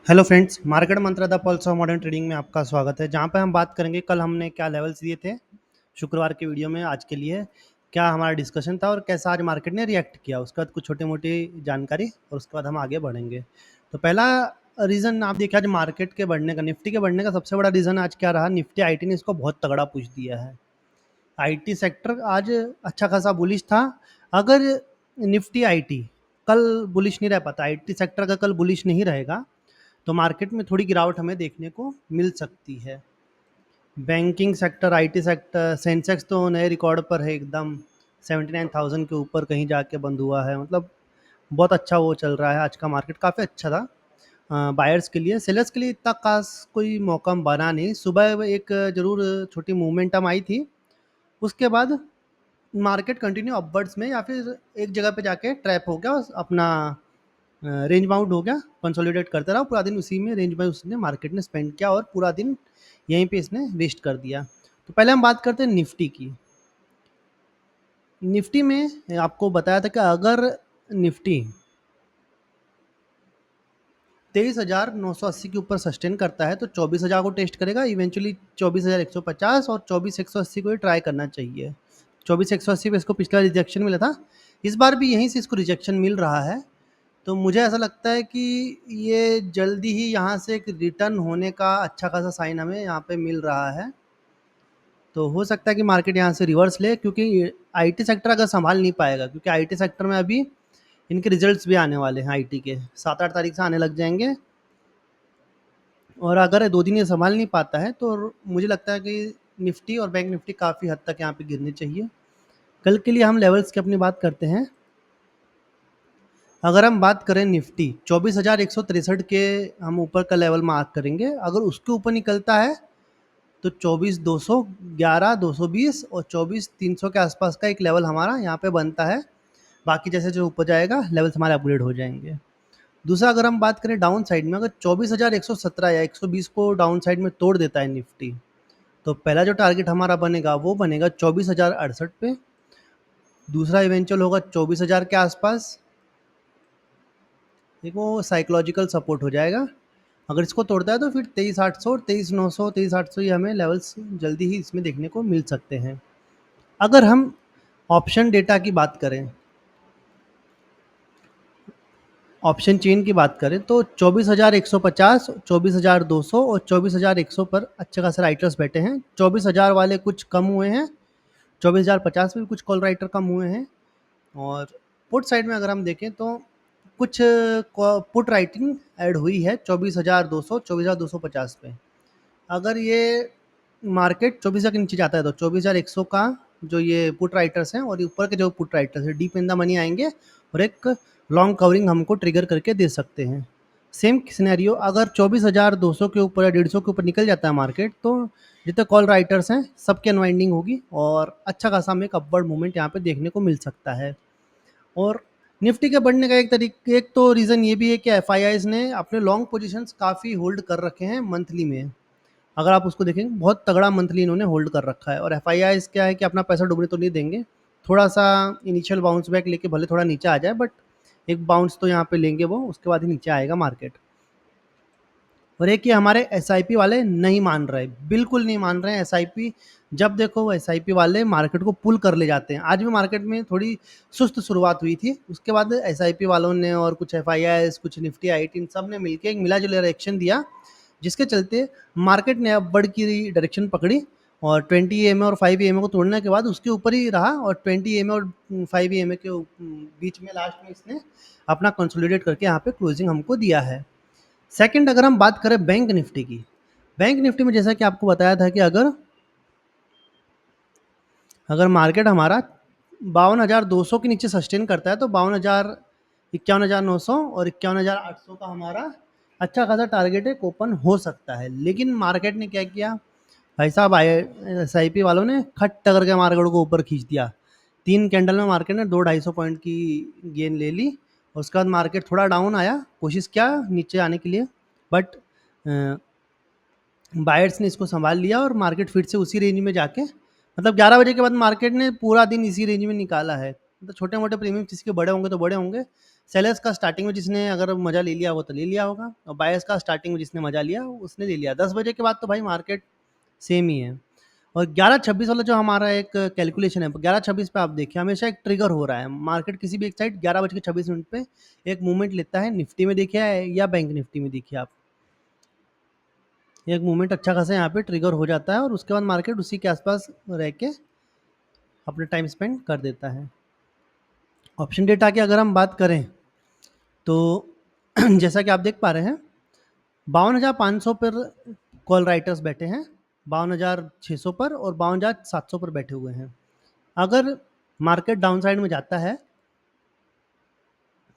Hello friends, market Mantra the pulse of modern trading में आपका स्वागत है। जहाँ पे हम बात करेंगे कल हमने क्या लेवल्स दिए थे शुक्रवार के वीडियो में। आज के लिए क्या हमारा डिस्कशन था और कैसा आज मार्केट ने रिएक्ट किया, उसके बाद कुछ छोटी मोटी जानकारी और उसके बाद हम आगे बढ़ेंगे। तो पहला रीज़न आप देखिए आज मार्केट के बढ़ने का, निफ्टी के बढ़ने का सबसे बड़ा रीज़न आज क्या रहा। निफ्टी आईटी ने इसको बहुत तगड़ा पुश दिया है। आईटी सेक्टर आज अच्छा खासा बुलिश था। अगर निफ्टी आईटी कल बुलिश नहीं रह पाता, आईटी सेक्टर अगर कल बुलिश नहीं रहेगा तो मार्केट में थोड़ी गिरावट हमें देखने को मिल सकती है। Banking sector, IT sector, Sensex तो नए रिकॉर्ड पर है एकदम, 79,000 के ऊपर कहीं जाके बंद हुआ है। मतलब बहुत अच्छा वो चल रहा है। आज का मार्केट काफ़ी अच्छा था बायर्स के लिए। सेलर्स के लिए इतना खास कोई मौका बना नहीं। सुबह एक ज़रूर छोटी मोमेंटम आई थी, उसके बाद मार्केट कंटिन्यू अपवर्ड्स में या फिर एक जगह पे जाके ट्रैप हो गया और अपना रेंज बाउंड हो गया, कंसोलिडेट करता रहा पूरा दिन उसी में रेंज में उसने मार्केट ने स्पेंड किया और पूरा दिन यहीं पे इसने वेस्ट कर दिया। तो पहले हम बात करते हैं निफ्टी की। निफ्टी में आपको बताया था कि अगर निफ्टी 23,980 के ऊपर सस्टेन करता है तो 24,000 को टेस्ट करेगा, इवेंचुअली 24,150 और 24,180 को ही ट्राई करना चाहिए। 24,180 पे इसको पिछला रिजेक्शन मिला था, इस बार भी यहीं से इसको रिजेक्शन मिल रहा है। तो मुझे ऐसा लगता है कि ये जल्दी ही यहाँ से एक रिटर्न होने का अच्छा खासा साइन हमें यहाँ पे मिल रहा है। तो हो सकता है कि मार्केट यहाँ से रिवर्स ले, क्योंकि आईटी सेक्टर अगर संभाल नहीं पाएगा, क्योंकि आईटी सेक्टर में अभी इनके रिजल्ट्स भी आने वाले हैं। आईटी के 7-8 तारीख से आने लग जाएंगे और अगर 2 दिन ये संभाल नहीं पाता है तो मुझे लगता है कि निफ्टी और बैंक निफ्टी काफ़ी हद तक यहाँ पे गिरने चाहिए। कल के लिए हम लेवल्स की अपनी बात करते हैं। अगर हम बात करें निफ्टी 24,163 के हम ऊपर का लेवल मार्क करेंगे। अगर उसके ऊपर निकलता है तो 24,200, 11,220 और 24,300 के आसपास का एक लेवल हमारा यहाँ पे बनता है। बाकी जैसे जो ऊपर जाएगा लेवल्स हमारे अपग्रेड हो जाएंगे। दूसरा अगर हम बात करें डाउन साइड में, अगर 24,117 या 120 को डाउन साइड में तोड़ देता है निफ्टी, तो पहला जो टारगेट हमारा बनेगा वो बनेगा 24,068 पे। दूसरा इवेंचुअल होगा 24,000 के आसपास। एक वो साइकोलॉजिकल सपोर्ट हो जाएगा। अगर इसको तोड़ता है तो फिर 23,800 और 23,900, 23,800 ये हमें लेवल्स जल्दी ही इसमें देखने को मिल सकते हैं। अगर हम ऑप्शन डेटा की बात करें, ऑप्शन चेन की बात करें तो 24,150, 24,200 और 24,100 पर अच्छे खासे राइटर्स बैठे हैं। 24,000 वाले कुछ कम हुए हैं, 24,050 में भी कुछ कॉल राइटर कम हुए हैं। और पुट साइड में अगर हम देखें तो कुछ पुट राइटिंग ऐड हुई है 24,200, 24,250 पे। अगर ये मार्केट 24,000 के नीचे जाता है तो 24,100 का जो ये पुट राइटर्स हैं और ऊपर के जो पुट राइटर्स हैं डीप इन द मनी आएंगे और एक लॉन्ग कवरिंग हमको ट्रिगर करके दे सकते हैं। सेम सिनेरियो अगर 24,200 के ऊपर या 150 के ऊपर निकल जाता है मार्केट, तो जितने कॉल राइटर्स हैं सबकी अनवाइंडिंग होगी और अच्छा खासा हमें एक अपवर्ड मूवमेंट यहाँ पे देखने को मिल सकता है। और निफ्टी के बढ़ने का एक तो रीज़न ये भी है कि एफ ने अपने लॉन्ग पोजीशंस काफ़ी होल्ड कर रखे हैं मंथली में। अगर आप उसको देखेंगे बहुत तगड़ा मंथली इन्होंने होल्ड कर रखा है। और एफ क्या है कि अपना पैसा डूबने तो नहीं देंगे, थोड़ा सा इनिशियल बाउंस बैक लेके भले थोड़ा नीचे आ जाए, बट एक बाउंस तो यहाँ पे लेंगे वो, उसके बाद ही नीचे आएगा मार्केट। और एक ये हमारे एस वाले नहीं मान रहे, बिल्कुल नहीं मान रहे हैं। एस जब देखो वो एस वाले मार्केट को पुल कर ले जाते हैं। आज भी मार्केट में थोड़ी सुस्त शुरुआत हुई थी, उसके बाद एस वालों ने और कुछ एफ कुछ निफ्टी आई टी सब ने मिलकर एक मिला जुला रिएक्शन दिया, जिसके चलते मार्केट ने अब बढ़ की डायरेक्शन पकड़ी और 20 EMA और 5 EMA को तोड़ने के बाद उसके ऊपर ही रहा और 20 EMA और 5 EMA के बीच में लास्ट में इसने अपना कंसोलिडेट करके यहाँ पे क्लोजिंग हमको दिया है। सेकंड अगर हम बात करें बैंक निफ्टी की, बैंक निफ्टी में जैसा कि आपको बताया था कि अगर अगर मार्केट हमारा 52,200 के नीचे सस्टेन करता है तो 52,000, 51,900 और 51,800 का हमारा अच्छा खासा टारगेट एक ओपन हो सकता है। लेकिन मार्केट ने क्या किया भाई साहब, एस आई पी वालों ने खट करके मार्केट को ऊपर खींच दिया। 3 कैंडल में मार्केट ने 200-250 पॉइंट की गेन ले ली और उसके बाद मार्केट थोड़ा डाउन आया, कोशिश किया नीचे आने के लिए, बट बायर्स ने इसको संभाल लिया और मार्केट फिर से उसी रेंज में जाके, मतलब 11 बजे के बाद मार्केट ने पूरा दिन इसी रेंज में निकाला है। मतलब छोटे मोटे प्रीमियम जिसके बड़े होंगे तो बड़े होंगे। सेलर्स का स्टार्टिंग में जिसने अगर मज़ा ले लिया वो तो ले लिया होगा, और बायर्स का स्टार्टिंग में जिसने मज़ा लिया उसने ले लिया। 10 बजे के बाद तो भाई मार्केट सेम ही है। और 11:26 वाला जो हमारा एक कैलकुलेशन है, 11:26 पे आप देखिए हमेशा एक ट्रिगर हो रहा है। मार्केट किसी भी एक साइड 11:26 पे एक मूवमेंट लेता है। निफ्टी में देखिए या बैंक निफ्टी में देखिए आप, एक मूवमेंट अच्छा खासा यहाँ पे ट्रिगर हो जाता है और उसके बाद मार्केट उसी के आसपास रह के अपना टाइम स्पेंड कर देता है। ऑप्शन डेटा की अगर हम बात करें तो जैसा कि आप देख पा रहे हैं 52,500 पर कॉल राइटर्स बैठे हैं, 52,600 पर और 52,700 पर बैठे हुए हैं। अगर मार्केट डाउन साइड में जाता है,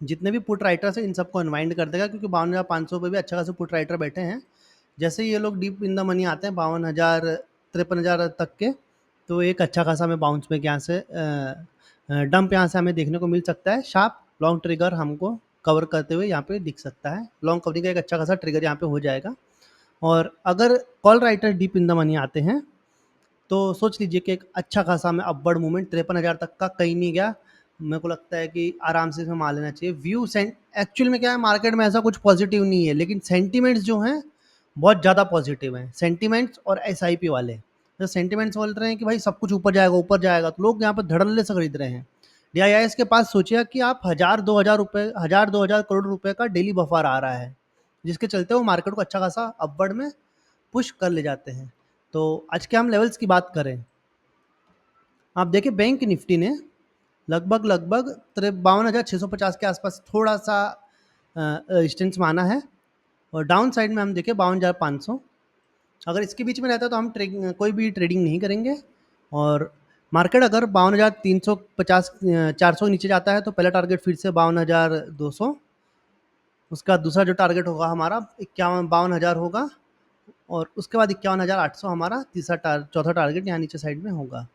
जितने भी पुट राइटर्स हैं इन सबको अनवाइंड कर देगा, क्योंकि 52,500 पे भी अच्छा खासे पुट राइटर बैठे हैं। जैसे ये लोग डीप इन द मनी आते हैं 52,000 53,000 तक के, तो एक अच्छा खासा हमें बाउंस बैक यहाँ से डंप यहाँ से हमें देखने को मिल सकता है। शार्प लॉन्ग ट्रिगर हमको कवर करते हुए यहाँ पे दिख सकता है। लॉन्ग कवरिंग का एक अच्छा खासा ट्रिगर यहाँ पे हो जाएगा। और अगर call writer deep in the money आते हैं तो सोच लीजिए कि एक अच्छा खासा हमें अपवर्ड मूवमेंट 53,000 तक का कहीं नहीं गया, मेरे को लगता है कि आराम से इसमें मान लेना चाहिए। व्यू सेंट एक्चुअल में क्या है, मार्केट में ऐसा कुछ पॉजिटिव नहीं है, लेकिन सेंटीमेंट्स जो हैं बहुत ज़्यादा पॉजिटिव हैं। सेंटीमेंट्स और एसआईपी वाले, जो सेंटीमेंट्स बोल रहे हैं कि भाई सब कुछ ऊपर जाएगा, तो लोग यहाँ पर धड़ल्ले से खरीद रहे हैं। डीआईआईएस के पास सोचिए कि आप 1,000-2,000 का डेली बफर आ रहा है, जिसके चलते वो मार्केट को अच्छा खासा अपवर्ड में पुश कर ले जाते हैं। तो आज के हम लेवल्स की बात करें, आप देखिए बैंक निफ्टी ने लगभग 52,650 के आसपास थोड़ा सा रेजिस्टेंस माना है, और डाउन साइड में हम देखें 52,500। अगर इसके बीच में रहता है तो हम कोई भी ट्रेडिंग नहीं करेंगे। और मार्केट अगर 52,350 400 के नीचे जाता है तो पहला टारगेट फिर से 52,200, उसका दूसरा जो टारगेट होगा हमारा 52,000 होगा, और उसके बाद 51,800 हमारा चौथा टारगेट यहाँ नीचे साइड में होगा।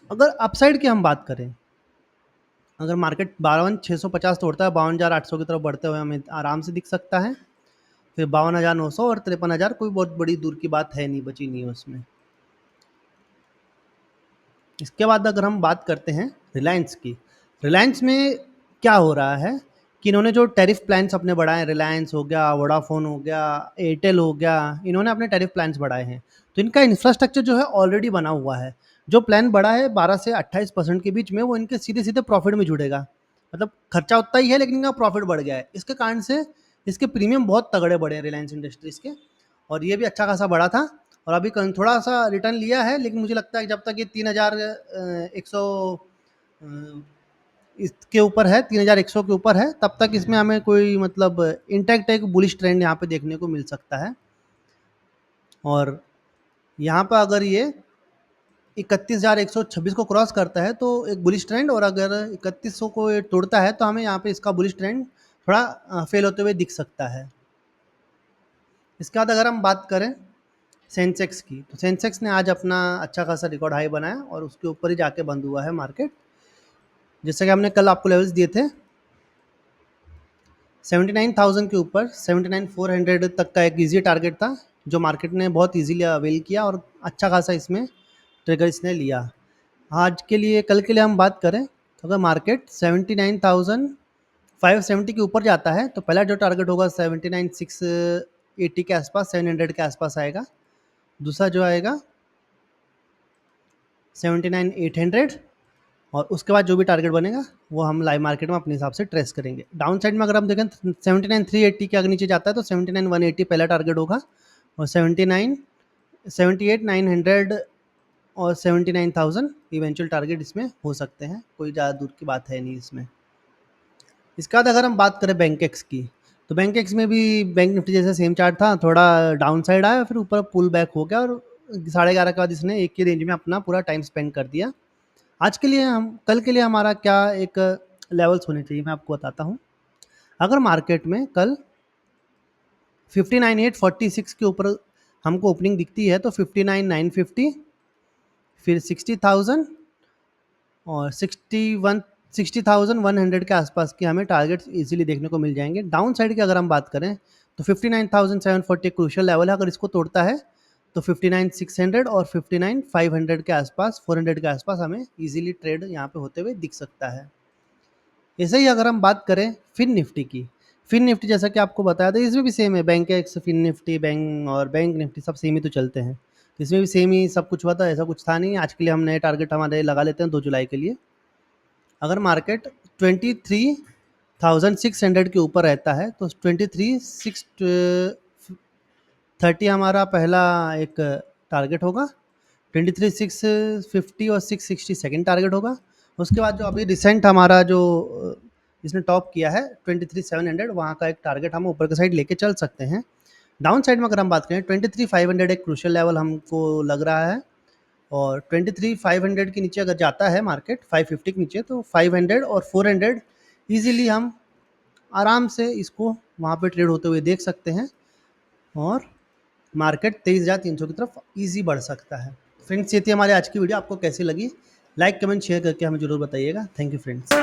अगर अपसाइड की हम बात करें, अगर मार्केट 52,650 तोड़ता है 52,800 की तरफ बढ़ते हुए हमें आराम से दिख सकता है। फिर 52,900 और 53,000 कोई बहुत बड़ी दूर की बात है नहीं, बची नहीं है उसमें। इसके बाद अगर हम बात करते हैं रिलायंस की, रिलायंस में क्या हो रहा है कि इन्होंने जो टैरिफ प्लान्स अपने बढ़ाए, रिलायंस हो गया, वोडाफोन हो गया, एयरटेल हो गया, इन्होंने अपने टैरिफ प्लान्स बढ़ाए हैं। तो इनका इंफ्रास्ट्रक्चर जो है ऑलरेडी बना हुआ है। जो प्लान बढ़ा है 12 से 28% के बीच में, वो इनके सीधे सीधे प्रॉफिट में जुड़ेगा। मतलब खर्चा उतना ही है लेकिन इनका प्रॉफिट बढ़ गया है। इसके कारण से इसके प्रीमियम बहुत तगड़े बढ़े हैं रिलायंस इंडस्ट्रीज़ के, और ये भी अच्छा खासा बढ़ा था। और अभी थोड़ा सा रिटर्न लिया है, लेकिन मुझे लगता है कि जब तक ये 3,100 इसके ऊपर है, 3,100 के ऊपर है, तब तक इसमें हमें कोई मतलब इंटैक्ट एक बुलिश ट्रेंड यहाँ पे देखने को मिल सकता है। और यहाँ पर अगर ये 31,126 को क्रॉस करता है तो एक बुलिश ट्रेंड, और अगर 3100 को ये तोड़ता है तो हमें यहाँ पे इसका बुलिश ट्रेंड थोड़ा फेल होते हुए दिख सकता है। इसके बाद अगर हम बात करें सेंसेक्स की, तो सेंसेक्स ने आज अपना अच्छा खासा रिकॉर्ड हाई बनाया और उसके ऊपर ही जाके बंद हुआ है मार्केट। जैसे कि हमने कल आपको लेवल्स दिए थे 79,000 के ऊपर 79,400 तक का एक ईजी टारगेट था, जो मार्केट ने बहुत इजीली अवेल किया और अच्छा खासा इसमें ट्रिगर इसने लिया। आज के लिए, कल के लिए हम बात करें तो अगर मार्केट 79,570 के ऊपर जाता है तो पहला जो टारगेट होगा 79,680 के आसपास, 700 के आसपास आएगा। दूसरा जो आएगा 79,800, और उसके बाद जो भी टारगेट बनेगा वो हम लाइव मार्केट में अपने हिसाब से ट्रेस करेंगे। डाउन साइड में अगर हम देखें 79,380 के अगर नीचे जाता है तो 79,180 पहला टारगेट होगा, और 78,900 और 79,000 इवेंचुअल टारगेट इसमें हो सकते हैं। कोई ज़्यादा दूर की बात है नहीं इसमें। इसके बाद अगर हम बात करें बैंक एक्स की, तो बैंक एक्स में भी बैंक निफ्टी जैसे सेम चार्ट था, थोड़ा डाउन साइड आया फिर ऊपर पुल बैक हो गया, और 11:30 के बाद इसने एक की रेंज में अपना पूरा टाइम स्पेंड कर दिया। आज के लिए हम, कल के लिए हमारा क्या एक लेवल्स होने चाहिए मैं आपको बताता हूँ। अगर मार्केट में कल 59,846 के ऊपर हमको ओपनिंग दिखती है तो 59,950, फिर 60,000 और 60,100 के आसपास के हमें टारगेट्स इजीली देखने को मिल जाएंगे। डाउन साइड की अगर हम बात करें तो 59,740 क्रूशियल लेवल है, अगर इसको तोड़ता है तो 59,600 और 59,500 के आसपास, 400 के आसपास हमें इजीली ट्रेड यहाँ पे होते हुए दिख सकता है। ऐसे ही अगर हम बात करें फिन निफ्टी की, फिन निफ्टी जैसा कि आपको बताया था, इसमें भी सेम है, Bankex, Fin Nifty, bank और बैंक निफ्टी सब सेम ही तो चलते हैं। तो इसमें भी सेम ही सब कुछ हुआ था, ऐसा कुछ था नहीं। आज के लिए हम नए टारगेट हमारे लगा लेते हैं 2 जुलाई के लिए। अगर मार्केट 23,600 के ऊपर रहता है तो 23,630 हमारा पहला एक टारगेट होगा, 23,650 और 660 सेकेंड टारगेट होगा। उसके बाद जो अभी रिसेंट हमारा जो इसने टॉप किया है 23,700, वहाँ का एक टारगेट हम ऊपर के साइड लेके चल सकते हैं। डाउन साइड में अगर हम बात करें 23,500 एक क्रूशियल लेवल हमको लग रहा है, और 23,500 के नीचे अगर जाता है मार्केट 550 के नीचे, तो 500 और 400 ईजिली हम आराम से इसको वहाँ पे ट्रेड होते हुए देख सकते हैं, और मार्केट 23,300 की तरफ ईजी बढ़ सकता है। फ्रेंड्स, ये थी हमारी आज की वीडियो। आपको कैसी लगी? लाइक कमेंट शेयर करके हमें ज़रूर बताइएगा। Thank you friends.